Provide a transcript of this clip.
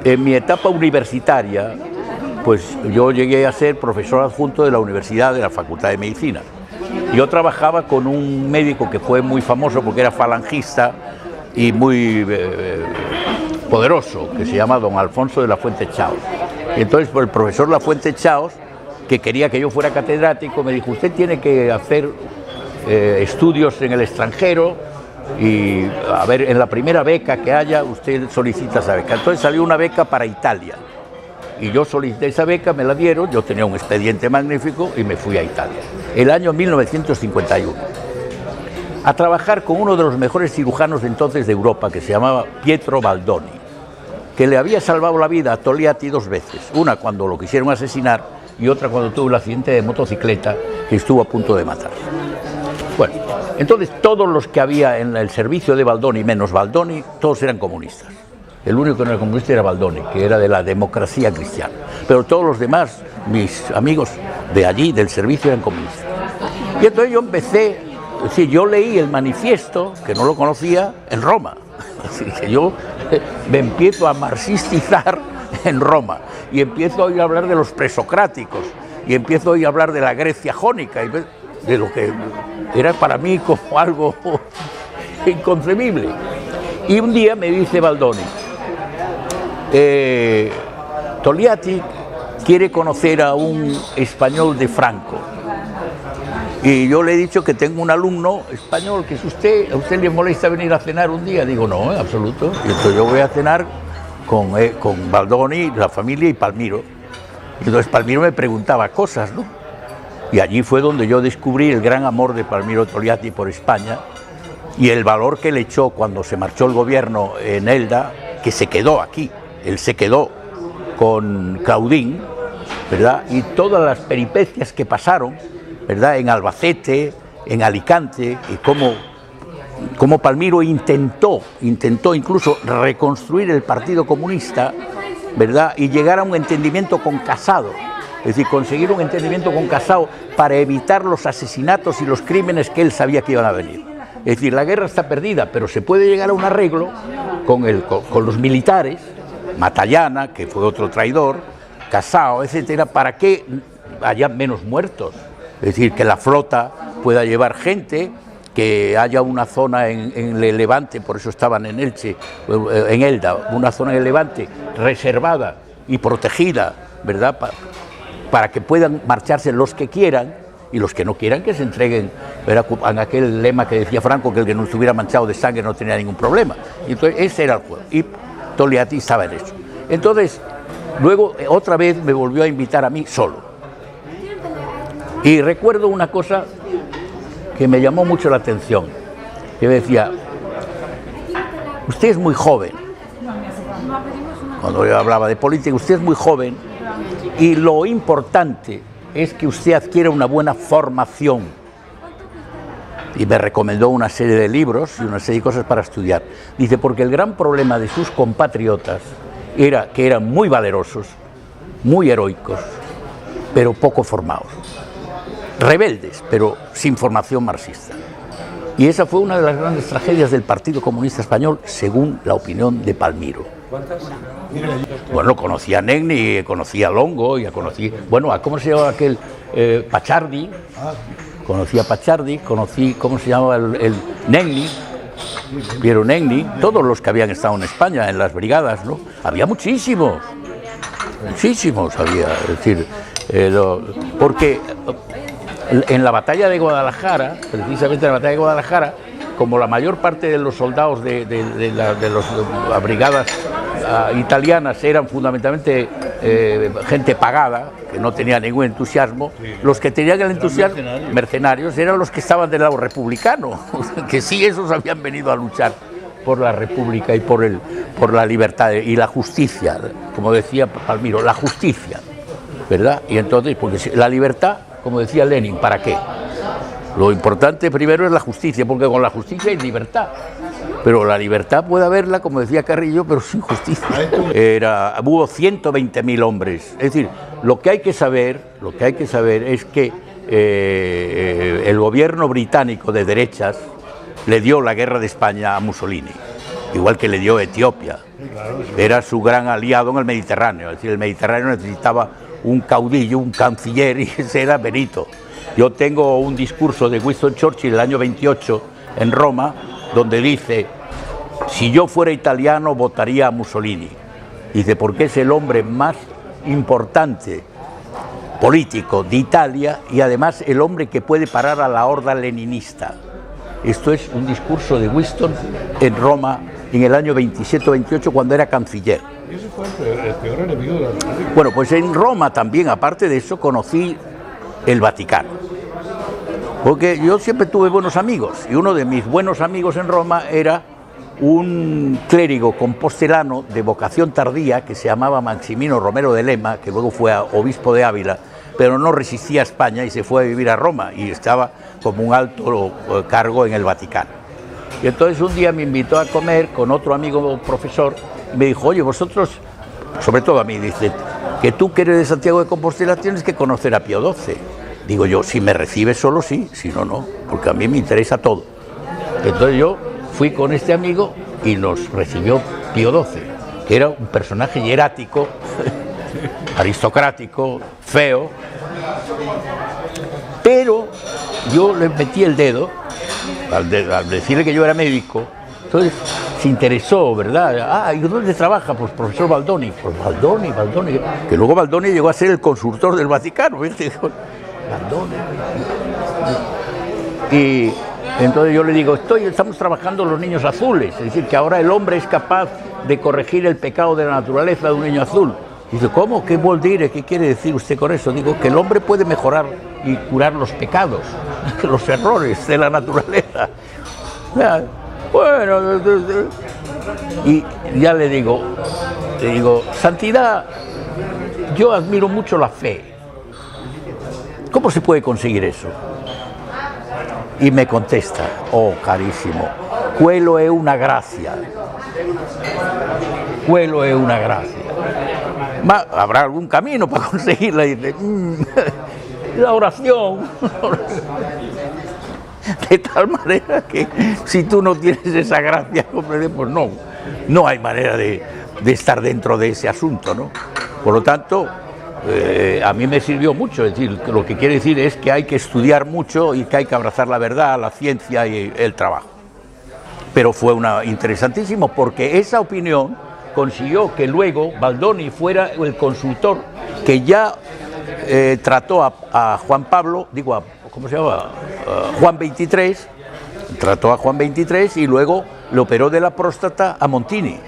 En mi etapa universitaria, pues yo llegué a ser profesor adjunto de la Universidad de la Facultad de Medicina. Yo trabajaba con un médico que fue muy famoso porque era falangista y muy poderoso, que se llama don Alfonso de la Fuente Chaos. Entonces, pues, el profesor La Fuente Chaos, que quería que yo fuera catedrático, me dijo: usted tiene que hacer estudios en el extranjero y, a ver, en la primera beca que haya, usted solicita esa beca. Entonces salió una beca para Italia. Y yo solicité esa beca, me la dieron, yo tenía un expediente magnífico y me fui a Italia. El año 1951. A trabajar con uno de los mejores cirujanos de entonces de Europa, que se llamaba Pietro Baldoni, que le había salvado la vida a Togliatti 2 veces. Una cuando lo quisieron asesinar y otra cuando tuvo el accidente de motocicleta que estuvo a punto de matar. Bueno, entonces todos los que había en el servicio de Baldoni, menos Baldoni, todos eran comunistas. El único que no era comunista era Baldoni, que era de la Democracia Cristiana. Pero todos los demás, mis amigos de allí, del servicio, eran comunistas. Y entonces yo empecé, es decir, yo leí el manifiesto, que no lo conocía, en Roma. Así que yo me empiezo a marxistizar en Roma y empiezo a oír hablar de los presocráticos y empiezo a oír hablar de la Grecia jónica, y de lo que era para mí como algo inconcebible. Y un día me dice Baldoni: Togliatti quiere conocer a un español de Franco. Y yo le he dicho que tengo un alumno español, que es usted. ¿A usted le molesta venir a cenar un día? Digo: no, en absoluto. Y entonces yo voy a cenar con Baldoni, la familia y Palmiro. Y entonces Palmiro me preguntaba cosas, ¿no? Y allí fue donde yo descubrí el gran amor de Palmiro Togliatti por España y el valor que le echó cuando se marchó el gobierno en Elda, que se quedó aquí. Él se quedó con Claudín, ¿verdad? Y todas las peripecias que pasaron, ¿verdad? En Albacete, en Alicante, y cómo Palmiro intentó incluso reconstruir el Partido Comunista, ¿verdad? Y llegar a un entendimiento con Casado. Es decir, conseguir un entendimiento con Casado para evitar los asesinatos y los crímenes que él sabía que iban a venir. Es decir, la guerra está perdida, pero se puede llegar a un arreglo con los militares, Matallana, que fue otro traidor, Casado, etcétera, para que haya menos muertos. Es decir, que la flota pueda llevar gente, que haya una zona en el Levante, por eso estaban en Elche, en Elda, una zona en el Levante reservada y protegida, ¿verdad?, para que puedan marcharse los que quieran, y los que no quieran que se entreguen, en aquel lema que decía Franco, que el que no estuviera manchado de sangre no tenía ningún problema. Y entonces ese era el juego, y Togliatti estaba en eso. Entonces, luego otra vez me volvió a invitar a mí solo. Y recuerdo una cosa que me llamó mucho la atención, que me decía: usted es muy joven. Cuando yo hablaba de política, usted es muy joven, y lo importante es que usted adquiera una buena formación. Y me recomendó una serie de libros y una serie de cosas para estudiar. Dice, porque el gran problema de sus compatriotas era que eran muy valerosos, muy heroicos, pero poco formados. Rebeldes, pero sin formación marxista. Y esa fue una de las grandes tragedias del Partido Comunista Español, según la opinión de Palmiro. ¿Cuántas? Bueno, conocí a Negni, conocí a Longo, y conocí, bueno, a cómo se llamaba aquel Pachardi, conocí a Pachardi, conocí, ¿cómo se llamaba el Negni? Piero Negni, todos los que habían estado en España, en las brigadas, ¿no? Había muchísimos había, es decir, porque en la batalla de Guadalajara, precisamente en la batalla de Guadalajara, como la mayor parte de los soldados de las brigadas italianas eran fundamentalmente gente pagada, que no tenía ningún entusiasmo, los que tenían el entusiasmo, mercenarios, eran los que estaban del lado republicano, que sí, esos habían venido a luchar por la República y por la libertad y la justicia, como decía Palmiro, la justicia, ¿verdad? Y entonces, porque la libertad, como decía Lenin, ¿para qué? Lo importante primero es la justicia, porque con la justicia hay libertad. Pero la libertad puede haberla, como decía Carrillo, pero sin justicia. Hubo 120.000 hombres. Es decir, lo que hay que saber es que el gobierno británico de derechas le dio la guerra de España a Mussolini. igual que le dio Etiopía. Era su gran aliado en el Mediterráneo, es decir, el Mediterráneo necesitaba un caudillo, un canciller, y ese era Benito. Yo tengo un discurso de Winston Churchill el año 28 en Roma, donde dice: si yo fuera italiano votaría a Mussolini. Dice, porque es el hombre más importante político de Italia y además el hombre que puede parar a la horda leninista. Esto es un discurso de Winston en Roma en el año 27-28, cuando era canciller. ¿Ese fue el peor enemigo de la República? Bueno, pues en Roma también, aparte de eso, conocí el Vaticano. Porque yo siempre tuve buenos amigos, y uno de mis buenos amigos en Roma era un clérigo compostelano de vocación tardía que se llamaba Maximino Romero de Lema, que luego fue obispo de Ávila, pero no resistía a España y se fue a vivir a Roma y estaba como un alto cargo en el Vaticano. Y entonces un día me invitó a comer con otro amigo profesor y me dijo: oye, vosotros, sobre todo a mí, dice, que tú que eres de Santiago de Compostela tienes que conocer a Pío XII. Digo yo, si me recibes solo sí, si no, no, porque a mí me interesa todo. Entonces yo fui con este amigo y nos recibió Pío XII, que era un personaje hierático, aristocrático, feo, pero yo le metí el dedo al decirle que yo era médico. Entonces se interesó, ¿verdad? Ah, ¿y dónde trabaja? Pues profesor Baldoni. Pues Baldoni, que luego Baldoni llegó a ser el consultor del Vaticano, ¿viste? Baldoni. Y entonces yo le digo, estamos trabajando los niños azules, es decir, que ahora el hombre es capaz de corregir el pecado de la naturaleza de un niño azul. Dice, ¿cómo? ¿Qué vuol dire? ¿Qué quiere decir usted con eso? Digo, que el hombre puede mejorar y curar los pecados, los errores de la naturaleza. Bueno, y ya le digo, santidad, yo admiro mucho la fe. ¿Cómo se puede conseguir eso? Y me contesta, oh carísimo, quello è una grazia. Quello è una grazia. ¿Habrá algún camino para conseguirla? Y dice, la oración. De tal manera que si tú no tienes esa gracia, pues no hay manera de estar dentro de ese asunto, ¿no? Por lo tanto, a mí me sirvió mucho, es decir, lo que quiere decir es que hay que estudiar mucho y que hay que abrazar la verdad, la ciencia y el trabajo. Pero fue interesantísimo porque esa opinión consiguió que luego Baldoni fuera el consultor que ya trató a Juan Pablo, ¿cómo se llama? Juan XXIII, trató a Juan XXIII y luego le operó de la próstata a Montini.